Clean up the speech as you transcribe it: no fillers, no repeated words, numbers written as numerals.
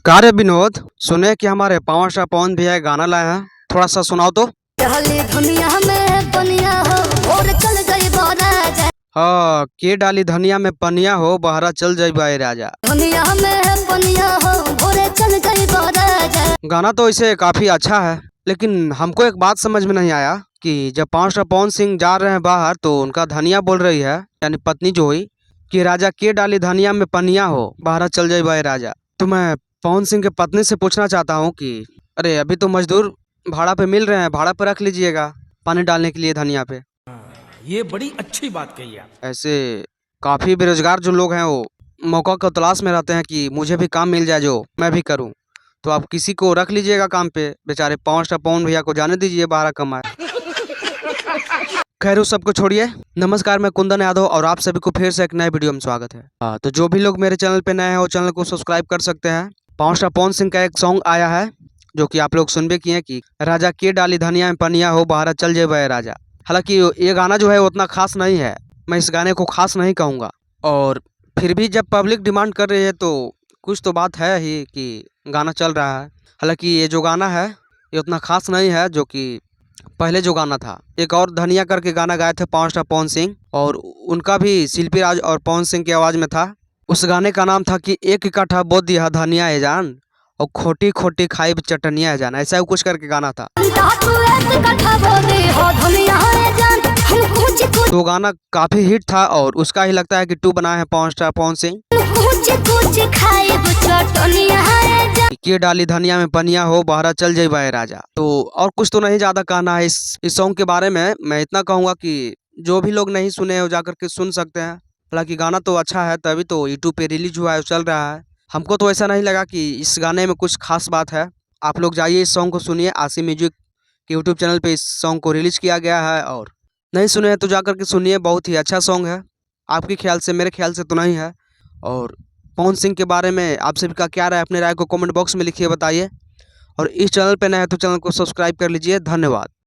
कार्य विनोद, सुने कि हमारे पावर स्टार पवन भैया गाना लाए हैं, थोड़ा सा सुनाओ तो। दुनिया में बनिया हो और चल गई राजा। हाँ, के डाली धनिया में पनिया हो बहरा चल जाई बाई राजा। दुनिया में बनिया हो और चल गई राजा। गाना तो इसे काफी अच्छा है, लेकिन हमको एक बात समझ में नहीं आया कि जब पावर स्टार पवन सिंह जा रहे हैं बाहर तो उनका धनिया बोल रही है, यानी पत्नी जो हुई, कि राजा के डाली धनिया में पनिया हो बहरा चल जाई बाई राजा। तो मैं पवन सिंह के पत्नी से पूछना चाहता हूँ कि अरे अभी तो मजदूर भाड़ा पे मिल रहे हैं, भाड़ा पे रख लीजिएगा पानी डालने के लिए धनिया पे। ये बड़ी अच्छी बात कही आप। ऐसे काफी बेरोजगार जो लोग हैं वो मौका को तलाश में रहते हैं कि मुझे भी काम मिल जाए जो मैं भी करूं। तो आप किसी को रख लीजिएगा काम पे, बेचारे पावर स्टार पवन भैया को जाने दीजिए बाहर कमाए। खैर उस सबको छोड़िए। नमस्कार, मैं कुंदन यादव और आप सभी को फिर से एक नए वीडियो में स्वागत है। तो जो भी लोग मेरे चैनल पे नए हैं वो चैनल को सब्सक्राइब कर सकते हैं। पावर स्टार पवन सिंह का एक सॉन्ग आया है जो कि आप लोग सुनबे किए कि राजा के डाली धनिया में पनिया हो बहरा चल जाए राजा। हालांकि ये गाना जो है उतना खास नहीं है, मैं इस गाने को खास नहीं कहूँगा। और फिर भी जब पब्लिक डिमांड कर रही है तो कुछ तो बात है ही कि गाना चल रहा है। हालांकि ये जो गाना है ये उतना खास नहीं है जो कि पहले जो गाना था। एक और धनिया करके गाना गाए थे पावर स्टार पवन सिंह, और उनका भी शिल्पी राज और पवन सिंह की आवाज़ में था। उस गाने का नाम था कि एक इकट्ठा बो दिया धनिया है जान और खोटी खोटी खाई चटनिया है जान, ऐसा कुछ करके गाना था। तो गाना काफी हिट था और उसका ही लगता है कि 2 बनाए हैं पावर स्टार पवन सिंह। के डाली धनिया में पनिया हो बहरा चल जाई बाई राजा। तो और कुछ तो नहीं ज्यादा कहना है इस सॉन्ग के बारे में। मैं इतना कहूँगा कि जो भी लोग नहीं सुने हो जाकर के सुन सकते हैं। हालांकि गाना तो अच्छा है, तभी तो यूट्यूब पे रिलीज हुआ है, चल रहा है। हमको तो ऐसा नहीं लगा कि इस गाने में कुछ खास बात है। आप लोग जाइए इस सॉन्ग को सुनिए। आशी म्यूजिक के यूट्यूब चैनल पे इस सॉन्ग को रिलीज किया गया है, और नहीं सुने हैं तो जाकर के सुनिए, बहुत ही अच्छा सॉन्ग है। आपके ख्याल से, मेरे ख्याल से तो नहीं है। और पवन सिंह के बारे में आप सभी का क्या राय, अपने राय को कमेंट बॉक्स में लिखिए, बताइए। और इस चैनल पे नए हैं तो चैनल को सब्सक्राइब कर लीजिए। धन्यवाद।